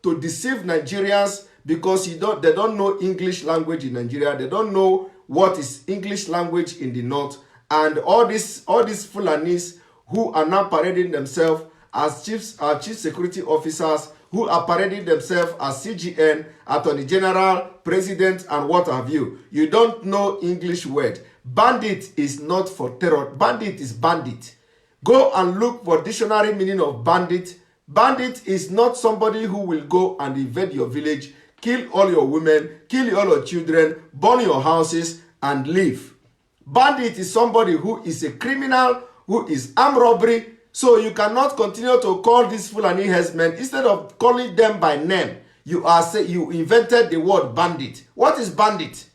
to deceive Nigerians because they don't know English language in Nigeria. They don't know what is English language in the north. And all these Fulanis who are now parading themselves as chief security officers, who are parading themselves as CGN, Attorney General, President, and what have you. You don't know English word. Bandit is not for terror. Bandit is bandit. Go and look for dictionary meaning of bandit. Bandit is not somebody who will go and invade your village, kill all your women, kill all your children, burn your houses, and leave. Bandit is somebody who is a criminal, who is armed robbery. So you cannot continue to call these Fulani herdsmen instead of calling them by name. You invented the word bandit. What is bandit?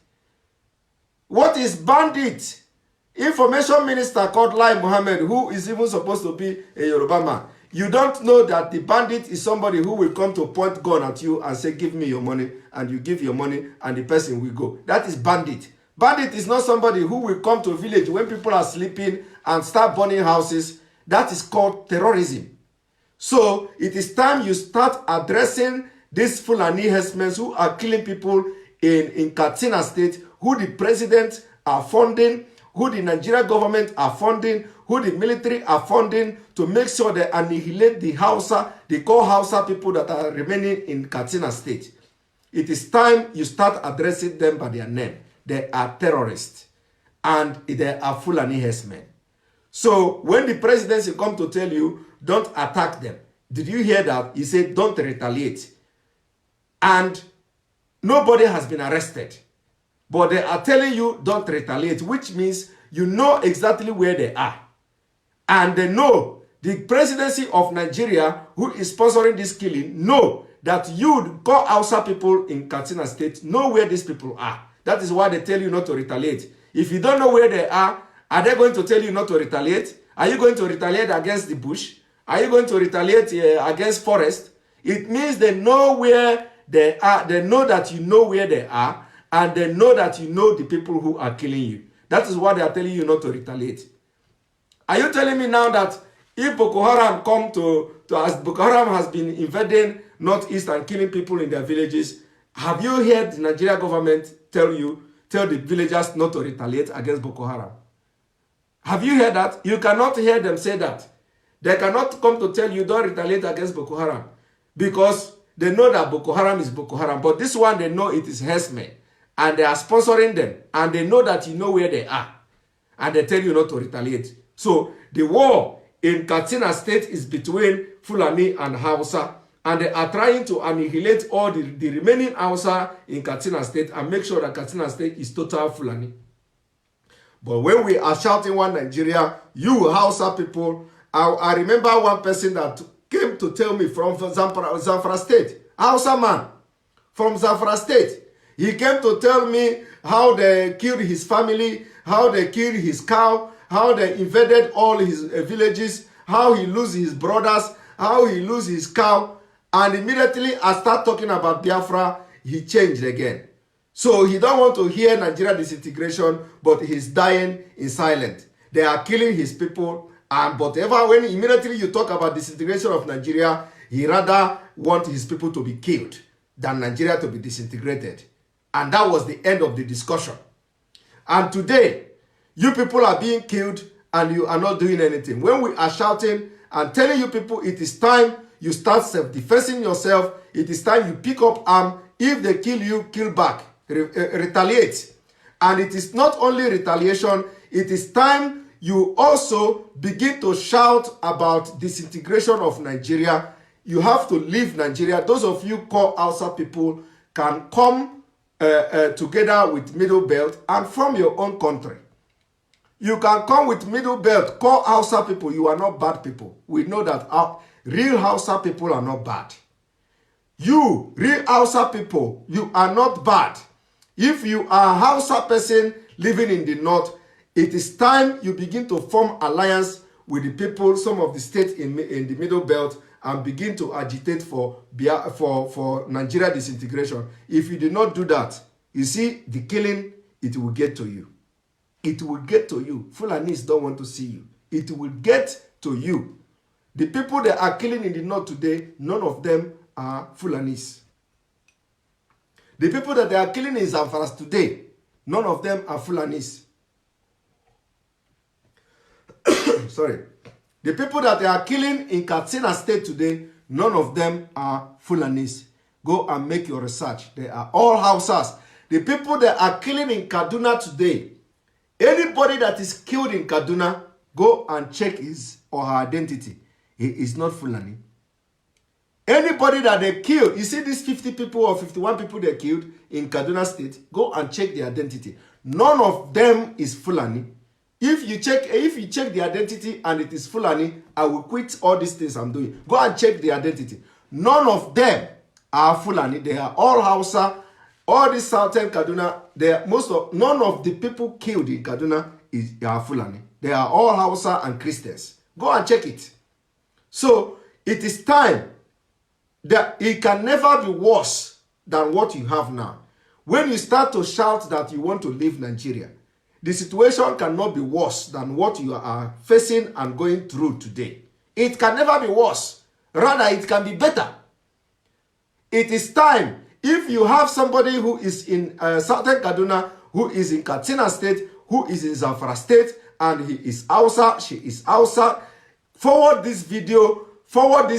What is bandit? Information Minister called Lai Mohammed, who is even supposed to be a Yoruba man. You don't know that the bandit is somebody who will come to point gun at you and say, give me your money, and you give your money and the person will go. That is bandit. Bandit is not somebody who will come to a village when people are sleeping and start burning houses. That is called terrorism. So it is time you start addressing these Fulani herdsmen who are killing people in Katsina State, who the president are funding, who the Nigeria government are funding, who the military are funding to make sure they annihilate the Hausa, the core Hausa people that are remaining in Katsina State. It is time you start addressing them by their name. They are terrorists and they are Fulani herdsmen. So when the presidency come to tell you, don't attack them. Did you hear that? He said, don't retaliate. And nobody has been arrested. But they are telling you, don't retaliate, which means you know exactly where they are. And they know the presidency of Nigeria, who is sponsoring this killing, know that you call Hausa people in Katsina State, know where these people are. That is why they tell you not to retaliate. If you don't know where they are they going to tell you not to retaliate? Are you going to retaliate against the bush? Are you going to retaliate against forest? It means they know where they are. They know that you know where they are. And they know that you know the people who are killing you. That is why they are telling you not to retaliate. Are you telling me now that if Boko Haram come as Boko Haram has been invading Northeast and killing people in their villages, have you heard the Nigeria government tell the villagers not to retaliate against Boko Haram? Have you heard that? You cannot hear them say that. They cannot come to tell you don't retaliate against Boko Haram because they know that Boko Haram is Boko Haram. But this one, they know it is herdsmen and they are sponsoring them and they know that you know where they are and they tell you not to retaliate. So the war in Katsina State is between Fulani and Hausa, and they are trying to annihilate all the remaining Hausa in Katsina State and make sure that Katsina State is total Fulani. But when we are shouting one Nigeria, you Hausa people, I remember one person that came to tell me from Zamfara State, Hausa man from Zamfara State. He came to tell me how they killed his family, how they killed his cow, how they invaded all his villages, how he lose his brothers, how he lose his cow. And immediately I start talking about Biafra, he changed again. So he don't want to hear Nigeria disintegration, but he's dying in silence. They are killing his people. And whatever, when immediately you talk about disintegration of Nigeria, he rather want his people to be killed than Nigeria to be disintegrated. And that was the end of the discussion. And today, you people are being killed and you are not doing anything. When we are shouting and telling you people it is time you start self-defending yourself, it is time you pick up arm. If they kill you, kill back. Retaliate. And it is not only retaliation, it is time you also begin to shout about disintegration of Nigeria. You have to leave Nigeria. Those of you call Hausa people can come together with Middle Belt and from your own country. You can come with Middle Belt, call Hausa people. You are not bad people. We know that real Hausa people are not bad. You, real Hausa people, you are not bad. If you are a Hausa person living in the north, it is time you begin to form alliance with the people, some of the states in the Middle Belt, and begin to agitate for Nigeria disintegration. If you do not do that, you see the killing, it will get to you. It will get to you. Fulanis don't want to see you. It will get to you. The people that are killing in the north today, none of them are Fulanis. The people that they are killing in Zamfara today, none of them are Fulanis. Sorry. The people that they are killing in Katsina State today, none of them are Fulanis. Go and make your research. They are all Hausas. The people that are killing in Kaduna today, anybody that is killed in Kaduna, go and check his or her identity. He is not Fulani. Anybody that they kill, you see these 50 people or 51 people they killed in Kaduna State, go and check the identity. None of them is Fulani. If you check the identity and it is Fulani, I will quit all these things I'm doing. Go and check the identity. None of them are Fulani. They are all Hausa. All this southern Kaduna, none of the people killed in Kaduna are Fulani. They are all Hausa and Christians. Go and check it. So it is time that it can never be worse than what you have now. When you start to shout that you want to leave Nigeria, the situation cannot be worse than what you are facing and going through today. It can never be worse. Rather, it can be better. It is time. If you have somebody who is in Southern Kaduna, who is in Katsina State, who is in Zamfara State, and he is Hausa, she is Hausa, forward this video, let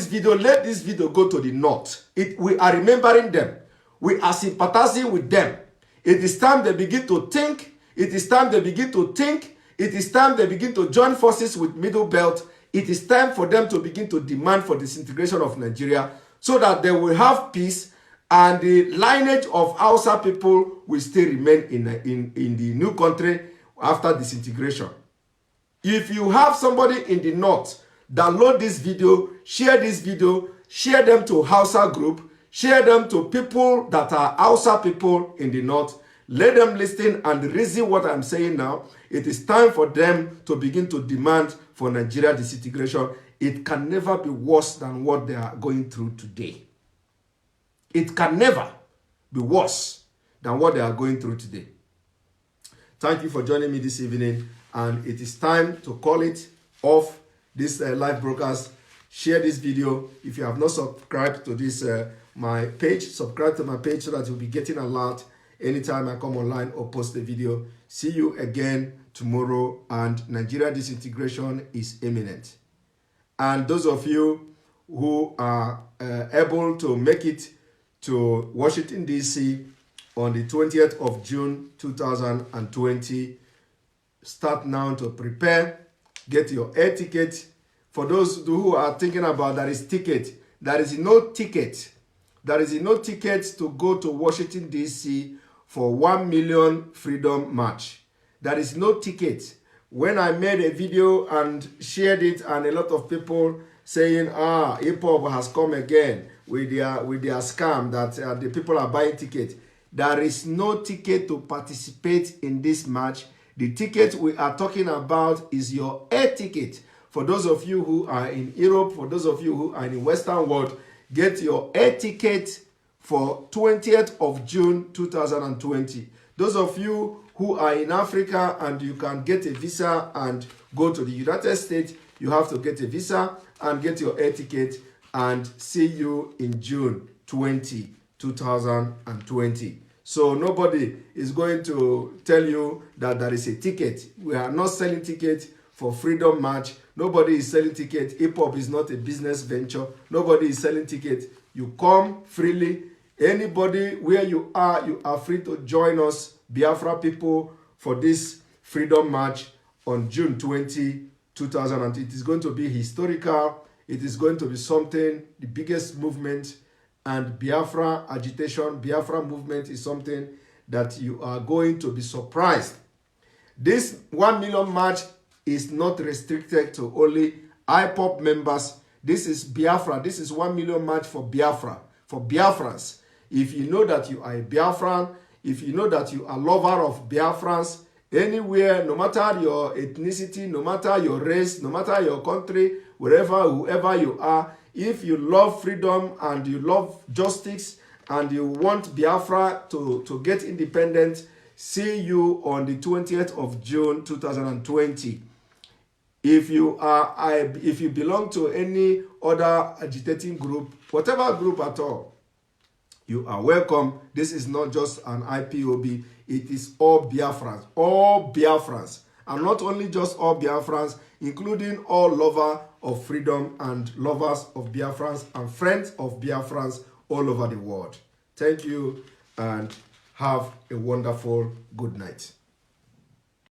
this video go to the north. We are remembering them. We are sympathizing with them. It is time they begin to think. It is time they begin to think. It is time they begin to join forces with Middle Belt. It is time for them to begin to demand for disintegration of Nigeria so that they will have peace and the lineage of Hausa people will still remain in the new country after disintegration. If you have somebody in the north, download this video, share them to Hausa group, share them to people that are Hausa people in the north. Let them listen and reason what I'm saying now. It is time for them to begin to demand for Nigeria disintegration. It can never be worse than what they are going through today. It can never be worse than what they are going through today. Thank you for joining me this evening. And it is time to call it off this live broadcast. Share this video. If you have not subscribed to this my page, subscribe to my page so that you'll be getting an alert anytime I come online or post a video. See you again tomorrow, and Nigeria disintegration is imminent. And those of you who are able to make it to Washington, D.C. on the 20th of June 2020, start now to prepare. Get your air ticket. For those who are thinking about there is ticket, there is no ticket. There is no ticket to go to Washington, D.C. for 1 million freedom march. There is no ticket. When I made a video and shared it, and a lot of people saying, hip-hop has come again with their scam that the people are buying tickets. There is no ticket to participate in this march. The ticket we are talking about is your air ticket. For those of you who are in Europe, for those of you who are in the Western world, get your air ticket for 20th of June 2020. Those of you who are in Africa and you can get a visa and go to the United States, you have to get a visa and get your air ticket, and see you in June 2020. So nobody is going to tell you that there is a ticket. We are not selling tickets for Freedom March. Nobody is selling tickets. Hip-hop is not a business venture. Nobody is selling tickets. You come freely. Anybody, where you are free to join us, Biafra people, for this Freedom March on June 20, 2000. It is going to be historical. It is going to be something, the biggest movement, and Biafra agitation, Biafra movement is something that you are going to be surprised. This 1 million march is not restricted to only IPOP members. This is Biafra. This is 1 million march for Biafra, for Biafrans. If you know that you are a Biafran, if you know that you are a lover of Biafrans, anywhere, no matter your ethnicity, no matter your race, no matter your country, whoever you are, if you love freedom and you love justice and you want Biafra to get independent, see you on the 20th of June 2020. If you belong to any other agitating group, whatever group at all, you are welcome. This is not just an IPOB, it is all Biafrans. All Biafrans. And not only just all Biafrans, including all lovers of freedom and lovers of Biafrans and friends of Biafrans all over the world. Thank you and have a wonderful good night.